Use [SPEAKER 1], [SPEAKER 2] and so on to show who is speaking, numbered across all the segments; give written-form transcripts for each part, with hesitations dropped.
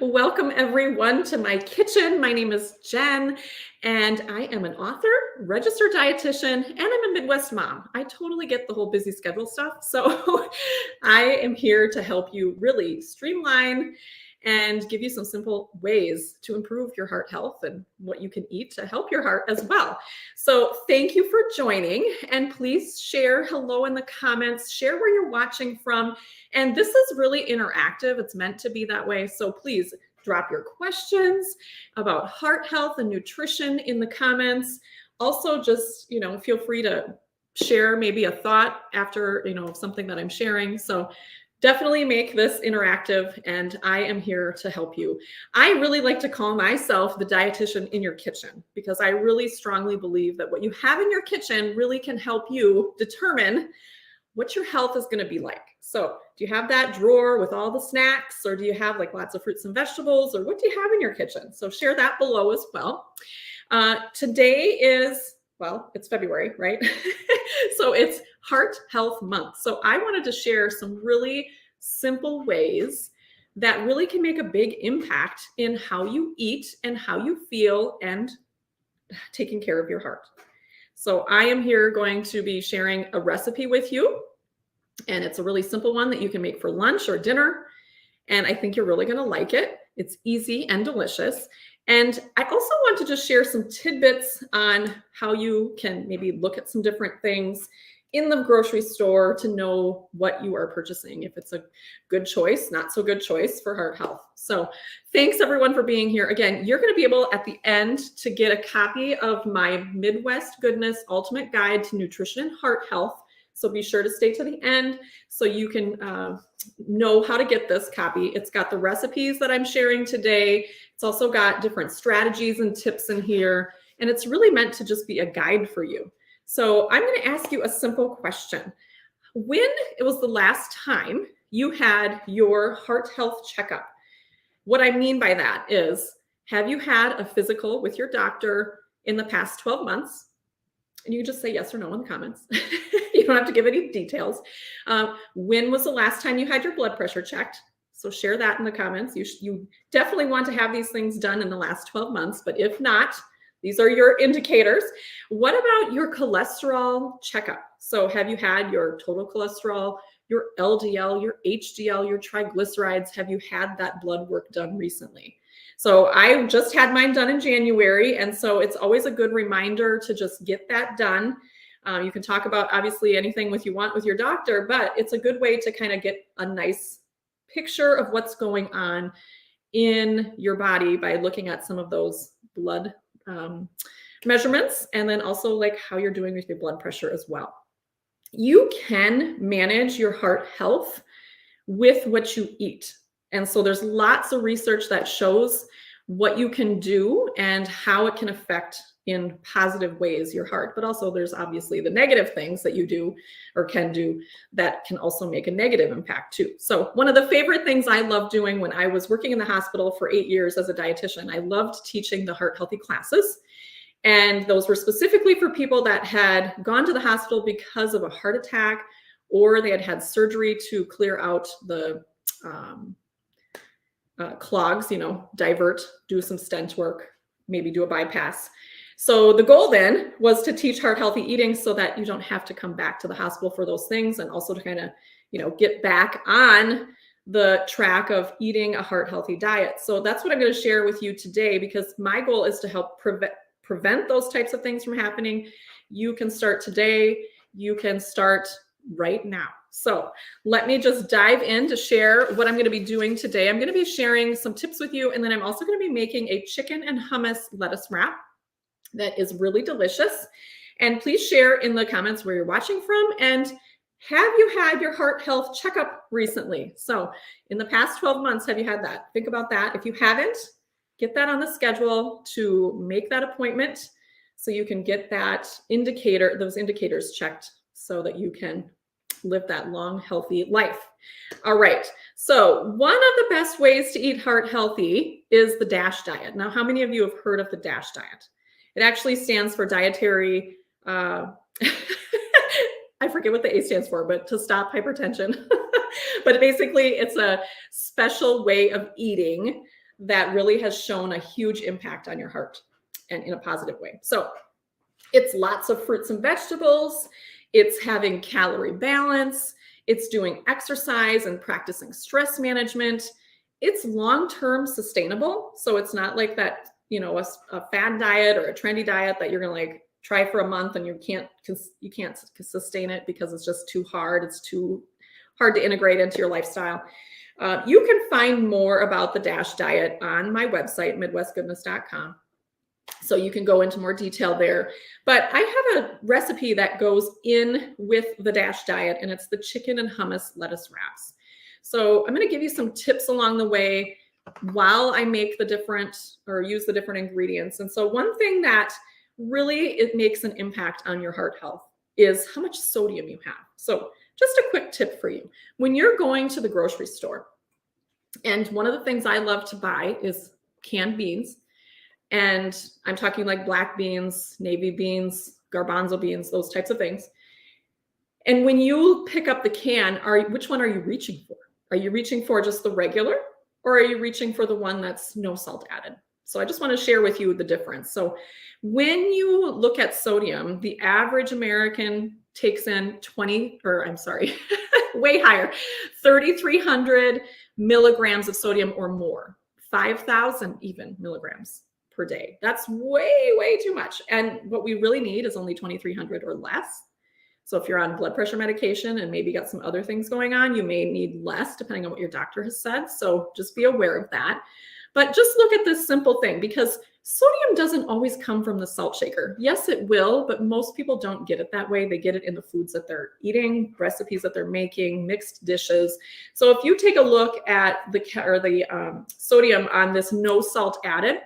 [SPEAKER 1] Welcome everyone to my kitchen. My name is Jen, and I am an author, registered dietitian, and I'm a Midwest mom. I totally get the whole busy schedule stuff. So I am here to help you really streamline and give you some simple ways to improve your heart health and what you can eat to help your heart as well. So thank you for joining, and please share hello in the comments, share where you're watching from. And this is really interactive. It's meant to be that way. So please drop your questions about heart health and nutrition in the comments. Also, just, feel free to share maybe a thought after, something that I'm sharing. So definitely make this interactive, and I am here to help you. I really like to call myself the dietitian in your kitchen because I really strongly believe that what you have in your kitchen really can help you determine what your health is going to be like. So do you have that drawer with all the snacks, or do you have like lots of fruits and vegetables, or what do you have in your kitchen? So share that below as well. Today is, it's February, right? So it's Heart Health Month. So I wanted to share some really simple ways that really can make a big impact in how you eat and how you feel and taking care of your heart. So I am here going to be sharing a recipe with you, and it's a really simple one that you can make for lunch or dinner. And I think you're really going to like it. It's easy and delicious. And I also want to just share some tidbits on how you can maybe look at some different things in the grocery store to know what you are purchasing, if it's a good choice, not so good choice for heart health. So thanks everyone for being here. Again, you're going to be able at the end to get a copy of my Midwest Goodness Ultimate Guide to Nutrition and Heart Health. So be sure to stay to the end so you can know how to get this copy. It's got the recipes that I'm sharing today. It's also got different strategies and tips in here, and it's really meant to just be a guide for you. So I'm going to ask you a simple question. When it was the last time you had your heart health checkup? What I mean by that is, have you had a physical with your doctor in the past 12 months? And you can just say yes or no in the comments. You don't have to give any details. When was the last time you had your blood pressure checked? So share that in the comments. You definitely want to have these things done in the last 12 months, but if not, these are your indicators. What about your cholesterol checkup? So have you had your total cholesterol, your LDL, your HDL, your triglycerides? Have you had that blood work done recently? So I just had mine done in January, and so it's always a good reminder to just get that done. You can talk about obviously anything you want with your doctor, but it's a good way to kind of get a nice picture of what's going on in your body by looking at some of those blood measurements, and then also like how you're doing with your blood pressure as well. You can manage your heart health with what you eat. And so there's lots of research that shows what you can do and how it can affect in positive ways your heart. But also there's obviously the negative things that you do or can do that can also make a negative impact too. So one of the favorite things I loved doing when I was working in the hospital for 8 years as a dietitian, I loved teaching the heart healthy classes. And those were specifically for people that had gone to the hospital because of a heart attack, or they had had surgery to clear out the clogs, divert, do some stent work, maybe do a bypass. So the goal then was to teach heart healthy eating so that you don't have to come back to the hospital for those things, and also to kind of, get back on the track of eating a heart healthy diet. So that's what I'm going to share with you today, because my goal is to help prevent those types of things from happening. You can start today. You can start right now. So let me just dive in to share what I'm going to be doing today. I'm going to be sharing some tips with you, and then I'm also going to be making a chicken and hummus lettuce wrap that is really delicious. And please share in the comments where you're watching from, and have you had your heart health checkup recently? So in the past 12 months, have you had that? Think about that. If you haven't, get that on the schedule to make that appointment so you can get those indicators checked so that you can live that long, healthy life. All right. So one of the best ways to eat heart healthy is the DASH diet. Now, how many of you have heard of the DASH diet? It actually stands for dietary, I forget what the A stands for, but to stop hypertension. But basically, it's a special way of eating that really has shown a huge impact on your heart and in a positive way. So it's lots of fruits and vegetables. It's having calorie balance. It's doing exercise and practicing stress management. It's long-term sustainable. So it's not like that, a fad diet or a trendy diet that you're going to like try for a month and you can't sustain it because it's just too hard. It's too hard to integrate into your lifestyle. You can find more about the DASH diet on my website, midwestgoodness.com. So you can go into more detail there. But I have a recipe that goes in with the DASH diet, and it's the chicken and hummus lettuce wraps. So I'm going to give you some tips along the way while I make use the different ingredients. And so one thing that really it makes an impact on your heart health is how much sodium you have. So just a quick tip for you. When you're going to the grocery store, and one of the things I love to buy is canned beans. And I'm talking like black beans, navy beans, garbanzo beans, those types of things. And when you pick up the can, which one are you reaching for? Are you reaching for just the regular, or are you reaching for the one that's no salt added? So I just want to share with you the difference. So when you look at sodium, the average American takes in way higher, 3,300 milligrams of sodium or more, 5,000 even milligrams per day. That's way, way too much. And what we really need is only 2,300 or less. So if you're on blood pressure medication and maybe got some other things going on, you may need less depending on what your doctor has said. So just be aware of that. But just look at this simple thing, because sodium doesn't always come from the salt shaker. Yes, it will, but most people don't get it that way. They get it in the foods that they're eating, recipes that they're making, mixed dishes. So if you take a look at the sodium on this no salt added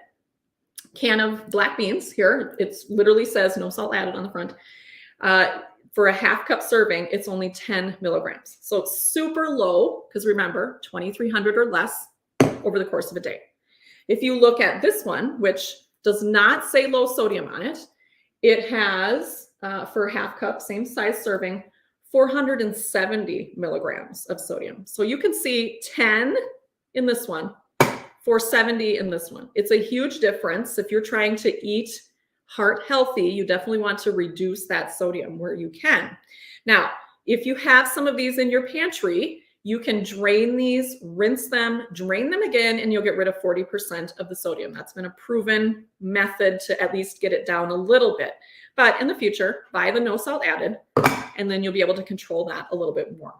[SPEAKER 1] can of black beans here, it literally says no salt added on the front. For a half cup serving, it's only 10 milligrams. So it's super low because remember, 2,300 or less over the course of a day. If you look at this one, which does not say low sodium on it, it has, for a half cup, same size serving, 470 milligrams of sodium. So you can see 10 in this one, 470 in this one. It's a huge difference. If you're trying to eat heart healthy, you definitely want to reduce that sodium where you can. Now, if you have some of these in your pantry, you can drain these, rinse them, drain them again, and you'll get rid of 40% of the sodium. That's been a proven method to at least get it down a little bit. But in the future, buy the no salt added, and then you'll be able to control that a little bit more.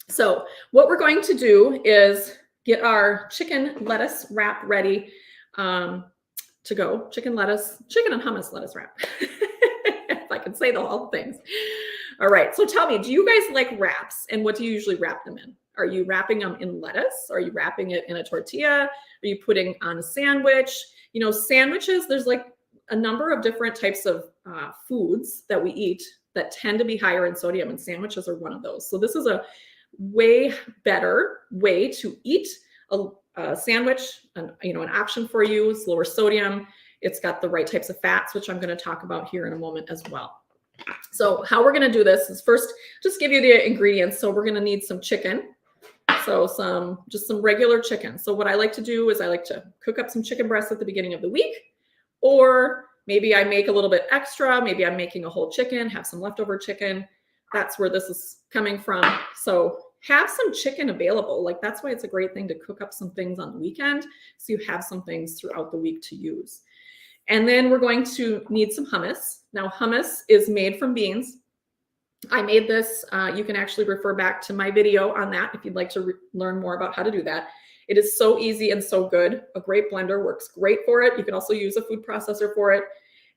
[SPEAKER 1] So what we're going to do is get our chicken lettuce wrap ready to go. Chicken and hummus lettuce wrap. If I can say all the things. All right, so tell me, do you guys like wraps, and what do you usually wrap them in? Are you wrapping them in lettuce? Are you wrapping it in a tortilla? Are you putting on a sandwich? Sandwiches, there's like a number of different types of foods that we eat that tend to be higher in sodium, and sandwiches are one of those. So this is a way better way to eat a sandwich, an option for you. It's lower sodium. It's got the right types of fats, which I'm going to talk about here in a moment as well. So how we're going to do this is first just give you the ingredients. So we're going to need some chicken. So just some regular chicken. So what I like to do is I like to cook up some chicken breasts at the beginning of the week, or maybe I make a little bit extra. Maybe I'm making a whole chicken, have some leftover chicken. That's where this is coming from. So have some chicken available. Like that's why it's a great thing to cook up some things on the weekend, so you have some things throughout the week to use. And then we're going to need some hummus. Now, hummus is made from beans. I made this. You can actually refer back to my video on that if you'd like to learn more about how to do that. It is so easy and so good. A great blender works great for it. You can also use a food processor for it.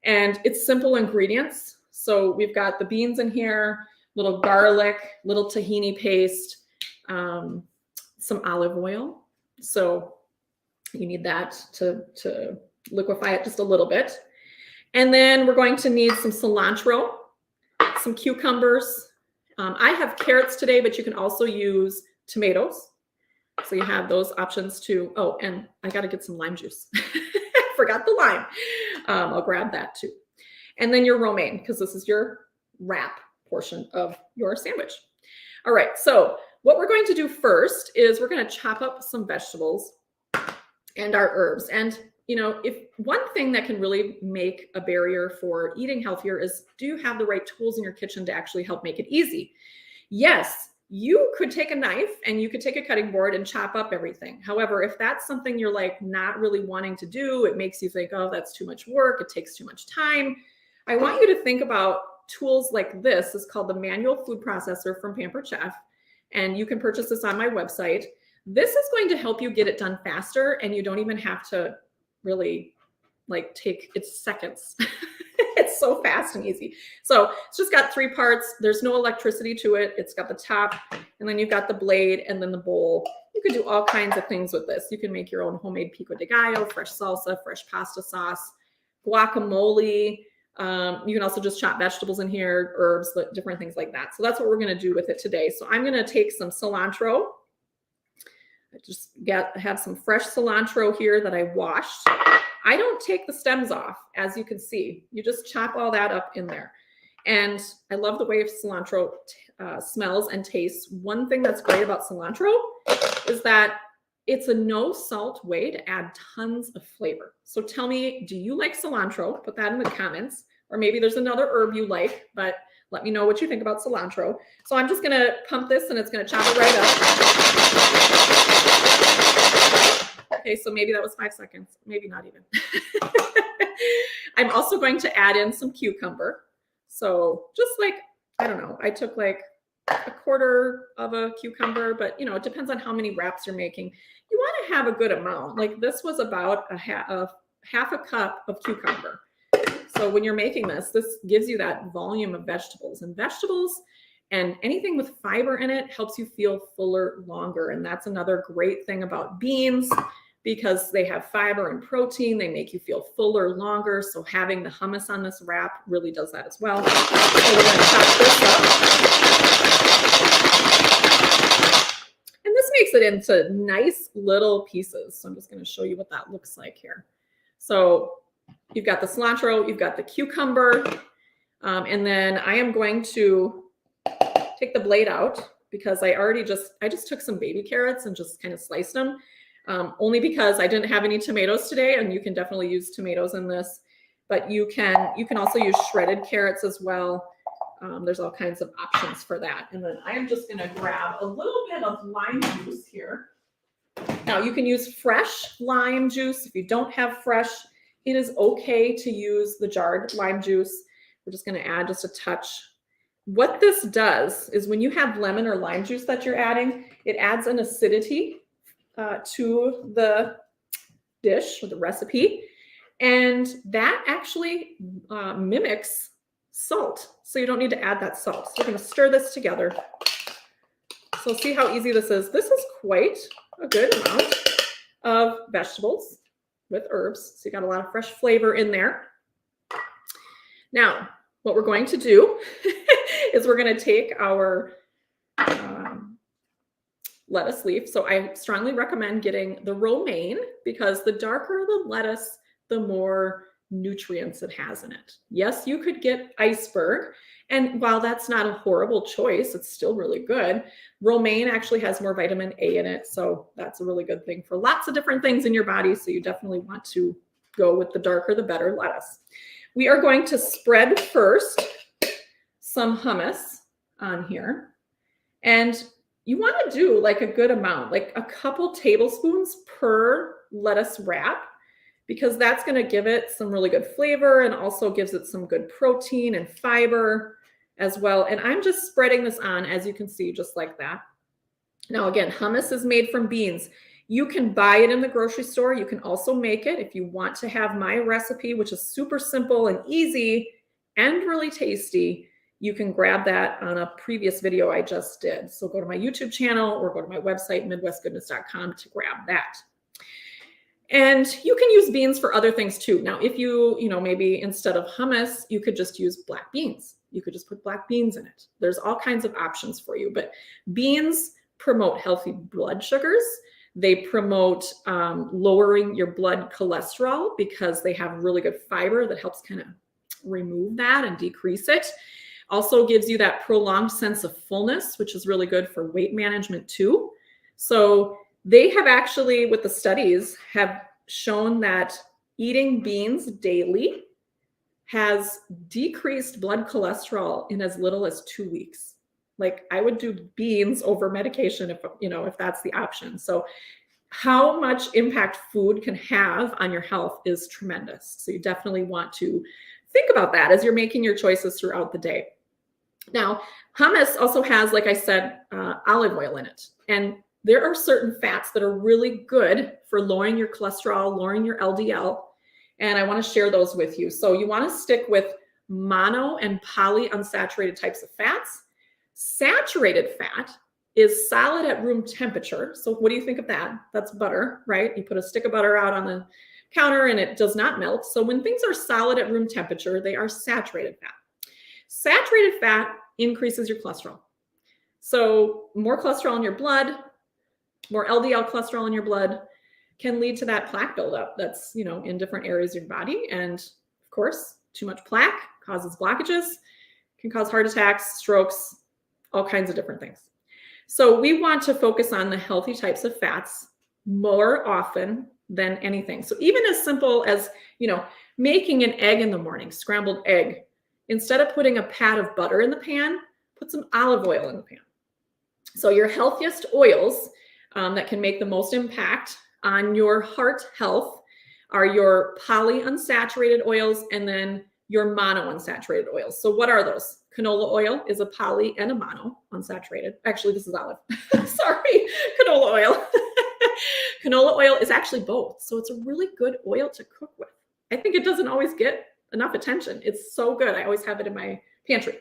[SPEAKER 1] And it's simple ingredients. So we've got the beans in here, little garlic, little tahini paste, some olive oil. So you need that to liquefy it just a little bit. And then we're going to need some cilantro, some cucumbers. I have carrots today, but you can also use tomatoes. So you have those options too. Oh, and I got to get some lime juice. Forgot the lime. I'll grab that too. And then your romaine, because this is your wrap portion of your sandwich. All right, so what we're going to do first is we're going to chop up some vegetables and our herbs. And if one thing that can really make a barrier for eating healthier is, do you have the right tools in your kitchen to actually help make it easy? Yes, you could take a knife and you could take a cutting board and chop up everything. However, if that's something you're like not really wanting to do, it makes you think, oh, that's too much work, it takes too much time. I want you to think about tools like this. It's called the manual food processor from Pampered Chef. And you can purchase this on my website. This is going to help you get it done faster, and you don't even have to really it's seconds. It's so fast and easy. So it's just got 3 parts. There's no electricity to it. It's got the top, and then you've got the blade and then the bowl. You can do all kinds of things with this. You can make your own homemade pico de gallo, fresh salsa, fresh pasta sauce, guacamole. You can also just chop vegetables in here, herbs, different things like that. So that's what we're going to do with it today. So I'm going to take some cilantro. I just have some fresh cilantro here that I washed. I don't take the stems off, as you can see. You just chop all that up in there. And I love the way cilantro smells and tastes. One thing that's great about cilantro is that it's a no salt way to add tons of flavor. So tell me, do you like cilantro? Put that in the comments. Or maybe there's another herb you like, but let me know what you think about cilantro. So I'm just gonna pump this and it's gonna chop it right up. Okay, so maybe that was 5 seconds, maybe not even. I'm also going to add in some cucumber. So just I don't know, I took a quarter of a cucumber, but it depends on how many wraps you're making. You want to have a good amount. This was about half a cup of cucumber. So when you're making this gives you that volume of vegetables, and anything with fiber in it helps you feel fuller longer. And that's another great thing about beans, because they have fiber and protein. They make you feel fuller longer. So having the hummus on this wrap really does that as well. So we're going to chop this up. And this makes it into nice little pieces. So I'm just going to show you what that looks like here. So you've got the cilantro, you've got the cucumber, and then I am going to take the blade out because I just took some baby carrots and just kind of sliced them. Only because I didn't have any tomatoes today, and you can definitely use tomatoes in this, but you can also use shredded carrots as well. There's all kinds of options for that. And then I am just going to grab a little bit of lime juice here. Now you can use fresh lime juice. If you don't have fresh, it is okay to use the jarred lime juice. We're just going to add just a touch. What this does is when you have lemon or lime juice that you're adding, it adds an acidity to the dish or the recipe, and that actually mimics salt. So you don't need to add that salt. So we're going to stir this together. So see how easy this is. This is quite a good amount of vegetables with herbs. So you got a lot of fresh flavor in there. Now, what we're going to do is we're going to take our lettuce leaf. So I strongly recommend getting the romaine, because the darker the lettuce, the more nutrients it has in it. Yes, you could get iceberg, and while that's not a horrible choice, it's still really good. Romaine actually has more vitamin A in it, so that's a really good thing for lots of different things in your body. So you definitely want to go with the darker the better lettuce. We are going to spread first some hummus on here, and you want to do a good amount, like a couple tablespoons per lettuce wrap, because that's going to give it some really good flavor and also gives it some good protein and fiber as well. And I'm just spreading this on, as you can see, just like that. Now, again, hummus is made from beans. You can buy it in the grocery store. You can also make it if you want to have my recipe, which is super simple and easy and really tasty. You can grab that on a previous video I just did. So go to my YouTube channel or go to my website, midwestgoodness.com, to grab that. And you can use beans for other things too. Now, if maybe instead of hummus, you could just use black beans. You could just put black beans in it. There's all kinds of options for you, but beans promote healthy blood sugars. They promote lowering your blood cholesterol because they have really good fiber that helps kind of remove that and decrease it. Also gives you that prolonged sense of fullness, which is really good for weight management too. So they have actually, with the studies, have shown that eating beans daily has decreased blood cholesterol in as little as 2 weeks. Like I would do beans over medication if that's the option. So how much impact food can have on your health is tremendous. So you definitely want to think about that as you're making your choices throughout the day. Now, hummus also has, like I said, olive oil in it. And there are certain fats that are really good for lowering your cholesterol, lowering your LDL. And I want to share those with you. So you want to stick with mono and polyunsaturated types of fats. Saturated fat is solid at room temperature. So what do you think of that? That's butter, right? You put a stick of butter out on the counter and it does not melt. So when things are solid at room temperature, they are saturated fat. Saturated fat increases your cholesterol. So more cholesterol in your blood, more LDL cholesterol in your blood can lead to that plaque buildup that's, in different areas of your body. And of course, too much plaque causes blockages, can cause heart attacks, strokes, all kinds of different things. So we want to focus on the healthy types of fats more often than anything. So even as simple as, making an egg in the morning, scrambled egg, instead of putting a pat of butter in the pan, put some olive oil in the pan. So your healthiest oils that can make the most impact on your heart health are your polyunsaturated oils and then your monounsaturated oils. So what are those? Canola oil is a poly and a mono unsaturated. Actually, this is olive. Sorry, canola oil. Canola oil is actually both. So it's a really good oil to cook with. I think it doesn't always get enough attention. It's so good. I always have it in my pantry.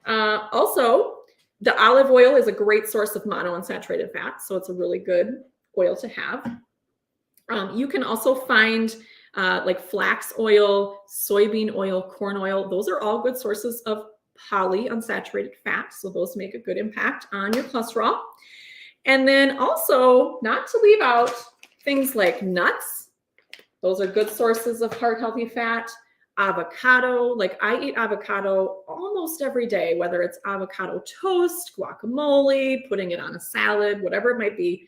[SPEAKER 1] Also, the olive oil is a great source of monounsaturated fat. So it's a really good oil to have. You can also find like flax oil, soybean oil, corn oil. Those are all good sources of polyunsaturated fat. So those make a good impact on your cholesterol. And then also, not to leave out things like nuts. Those are good sources of heart healthy fat. Avocado, like I eat avocado almost every day, whether it's avocado toast, guacamole, putting it on a salad, whatever it might be.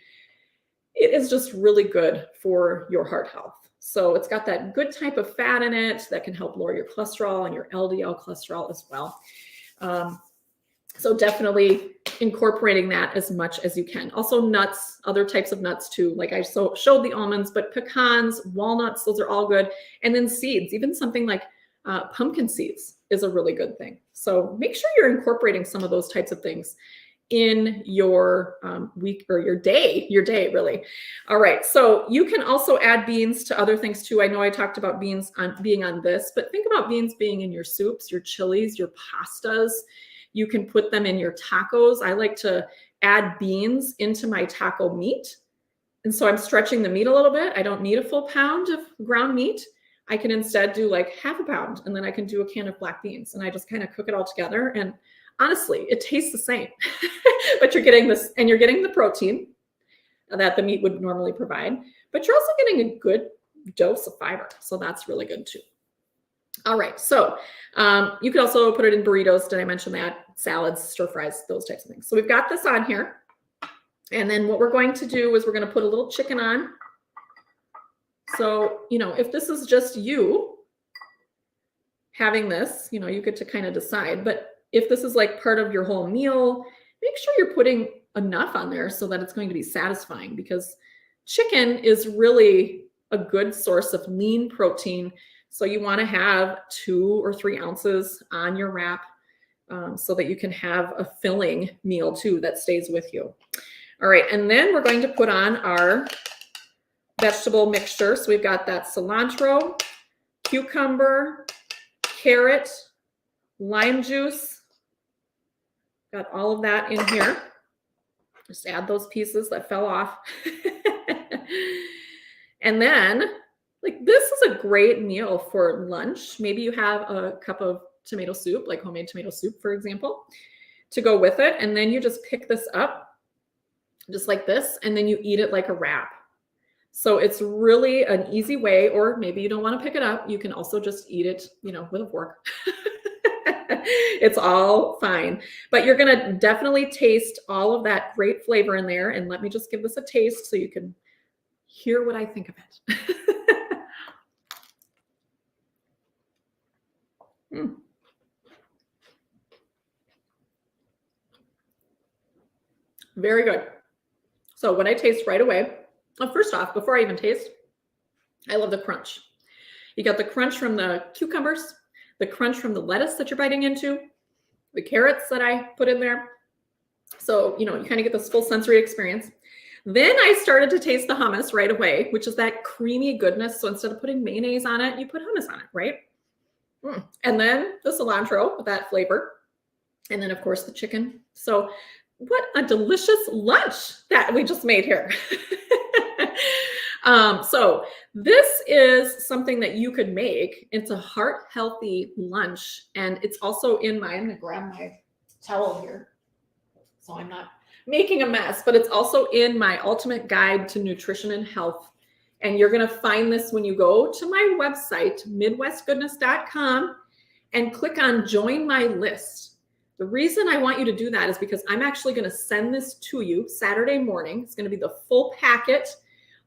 [SPEAKER 1] It is just really good for your heart health. So it's got that good type of fat in it that can help lower your cholesterol and your LDL cholesterol as well. So definitely incorporating that as much as you can. Also nuts, other types of nuts too. Like I showed the almonds, but pecans, walnuts, those are all good. And then seeds, even something like pumpkin seeds is a really good thing. So make sure you're incorporating some of those types of things in your week or your day really. All right. So you can also add beans to other things too. I know I talked about beans being on this, but think about beans being in your soups, your chilies, your pastas. You can put them in your tacos. I like to add beans into my taco meat. And so I'm stretching the meat a little bit. I don't need a full pound of ground meat. I can instead do like half a pound, and then I can do a can of black beans, and I just kind of cook it all together. And honestly, it tastes the same, but you're getting this, and you're getting the protein that the meat would normally provide, but you're also getting a good dose of fiber. So that's really good too. All right. So you could also put it in burritos. Did I mention that? Salads, stir fries, those types of things. So we've got this on here. And then what we're going to do is we're going to put a little chicken on. So, if this is just you having this, you get to kind of decide. But if this is like part of your whole meal, make sure you're putting enough on there so that it's going to be satisfying, because chicken is really a good source of lean protein. So you want to have 2 or 3 ounces on your wrap so that you can have a filling meal too that stays with you. All right, and then we're going to put on our vegetable mixture. So we've got that cilantro, cucumber, carrot, lime juice. Got all of that in here. Just add those pieces that fell off. And then, like, this is a great meal for lunch. Maybe you have a cup of tomato soup, like homemade tomato soup, for example, to go with it. And then you just pick this up just like this, and then you eat it like a wrap. So it's really an easy way, or maybe you don't want to pick it up. You can also just eat it, with a fork. It's all fine. But you're going to definitely taste all of that great flavor in there. And let me just give this a taste so you can hear what I think of it. Mm. Very good. So what I taste right away, well, first off, before I even taste, I love the crunch. You got the crunch from the cucumbers, the crunch from the lettuce that you're biting into, the carrots that I put in there. So, you kind of get this full sensory experience. Then I started to taste the hummus right away, which is that creamy goodness. So instead of putting mayonnaise on it, you put hummus on it, right? And then the cilantro with that flavor. And then, of course, the chicken. So what a delicious lunch that we just made here. So this is something that you could make. It's a heart healthy lunch. And it's also in I'm going to grab my towel here so I'm not making a mess, but it's also in my ultimate guide to nutrition and health. And you're going to find this when you go to my website, midwestgoodness.com, and click on join my list. The reason I want you to do that is because I'm actually going to send this to you Saturday morning. It's going to be the full packet,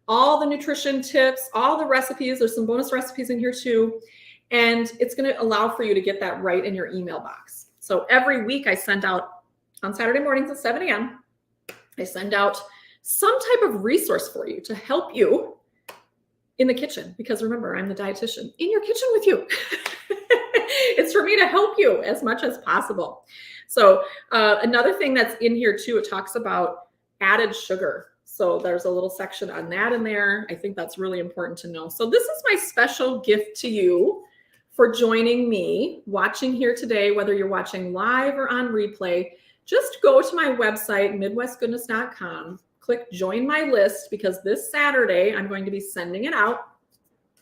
[SPEAKER 1] all the nutrition tips, all the recipes. There's some bonus recipes in here too. And it's going to allow for you to get that right in your email box. So every week I send out on Saturday mornings at 7 a.m. I send out some type of resource for you to help you in the kitchen, because remember, I'm the dietitian in your kitchen with you. It's for me to help you as much as possible. So another thing that's in here too, it talks about added sugar. So there's a little section on that in there. I think that's really important to know. So this is my special gift to you for joining me, watching here today, whether you're watching live or on replay. Just go to my website, midwestgoodness.com, click join my list, because this Saturday I'm going to be sending it out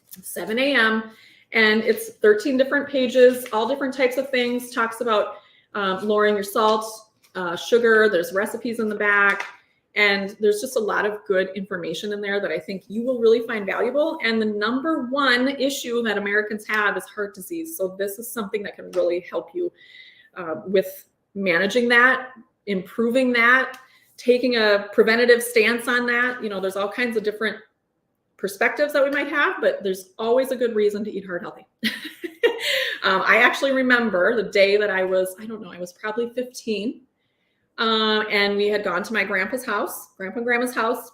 [SPEAKER 1] 7 a.m. And it's 13 different pages, all different types of things. Talks about lowering your salt, sugar. There's recipes in the back. And there's just a lot of good information in there that I think you will really find valuable. And the number one issue that Americans have is heart disease. So this is something that can really help you with managing that, improving that, taking a preventative stance on that. There's all kinds of different perspectives that we might have, but there's always a good reason to eat heart healthy. I actually remember the day that I was probably 15. And we had gone to my grandpa and grandma's house,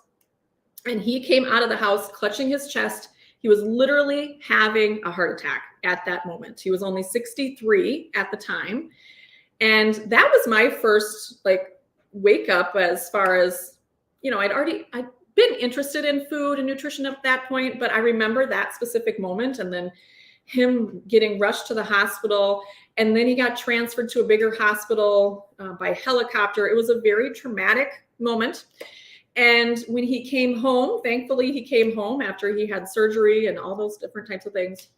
[SPEAKER 1] and he came out of the house clutching his chest. He was literally having a heart attack at that moment. He was only 63 at the time. And that was my first wake up as far as, I'd been interested in food and nutrition at that point, but I remember that specific moment, and then him getting rushed to the hospital, and then he got transferred to a bigger hospital by helicopter. It was a very traumatic moment. And when he came home, thankfully he came home after he had surgery and all those different types of things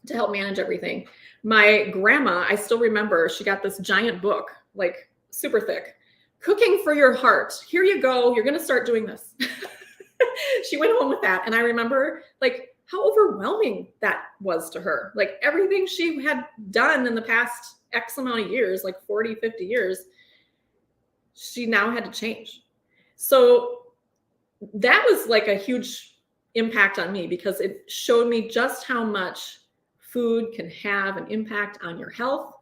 [SPEAKER 1] to help manage everything. My grandma, I still remember, she got this giant book, super thick, Cooking for Your Heart. Here you go. You're going to start doing this. She went home with that. And I remember how overwhelming that was to her. Everything she had done in the past X amount of years, 40, 50 years, she now had to change. So that was a huge impact on me, because it showed me just how much food can have an impact on your health.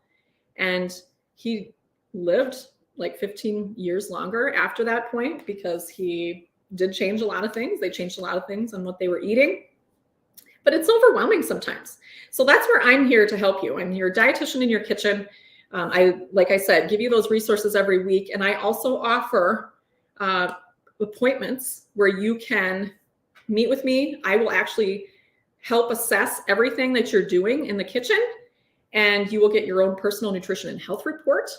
[SPEAKER 1] And he lived 15 years longer after that point, because he did change a lot of things. They changed a lot of things on what they were eating, but it's overwhelming sometimes. So that's where I'm here to help you. I'm your dietitian in your kitchen. Like I said, give you those resources every week. And I also offer appointments where you can meet with me. I will actually help assess everything that you're doing in the kitchen, and you will get your own personal nutrition and health report.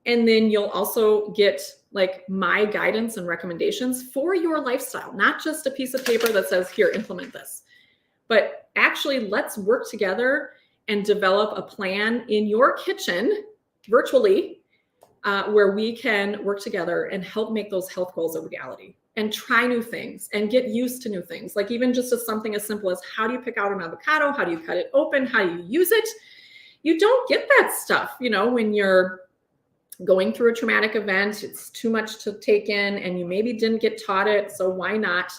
[SPEAKER 1] And then you'll also get my guidance and recommendations for your lifestyle, not just a piece of paper that says, here, implement this, but actually let's work together and develop a plan in your kitchen virtually, where we can work together and help make those health goals a reality, and try new things and get used to new things. Even just something as simple as, how do you pick out an avocado? How do you cut it open? How do you use it? you don't get that stuff, when you're going through a traumatic event. It's too much to take in, and you maybe didn't get taught it. So why not,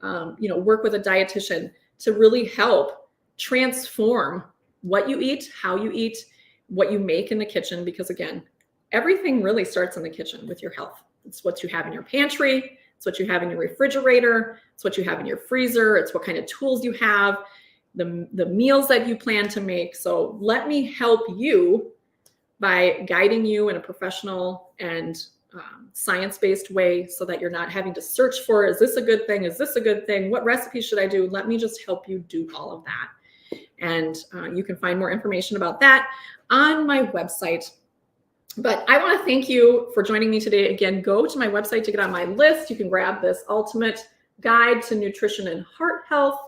[SPEAKER 1] work with a dietitian to really help transform what you eat, how you eat, what you make in the kitchen? Because again, everything really starts in the kitchen with your health. It's what you have in your pantry. It's what you have in your refrigerator. It's what you have in your freezer. It's what kind of tools you have, the meals that you plan to make. So let me help you by guiding you in a professional and science-based way, so that you're not having to search for, is this a good thing? Is this a good thing? What recipe should I do? Let me just help you do all of that. And you can find more information about that on my website. But I want to thank you for joining me today. Again, go to my website to get on my list. You can grab this ultimate guide to nutrition and heart health.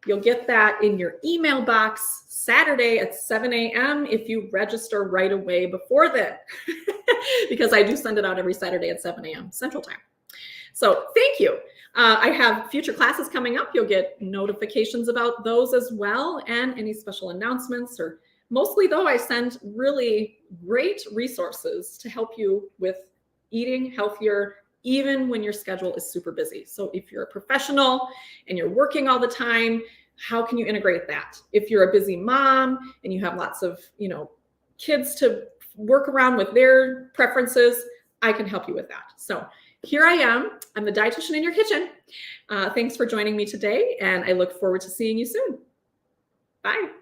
[SPEAKER 1] You'll get that in your email box Saturday at 7 a.m. if you register right away before then, because I do send it out every Saturday at 7 a.m. Central Time. So thank you. I have future classes coming up. You'll get notifications about those as well, and any special announcements. Or mostly though, I send really great resources to help you with eating healthier, even when your schedule is super busy. So if you're a professional and you're working all the time, how can you integrate that? If you're a busy mom and you have lots of, kids to work around with their preferences, I can help you with that. So here I am. I'm the dietitian in your kitchen. Thanks for joining me today, and I look forward to seeing you soon. Bye.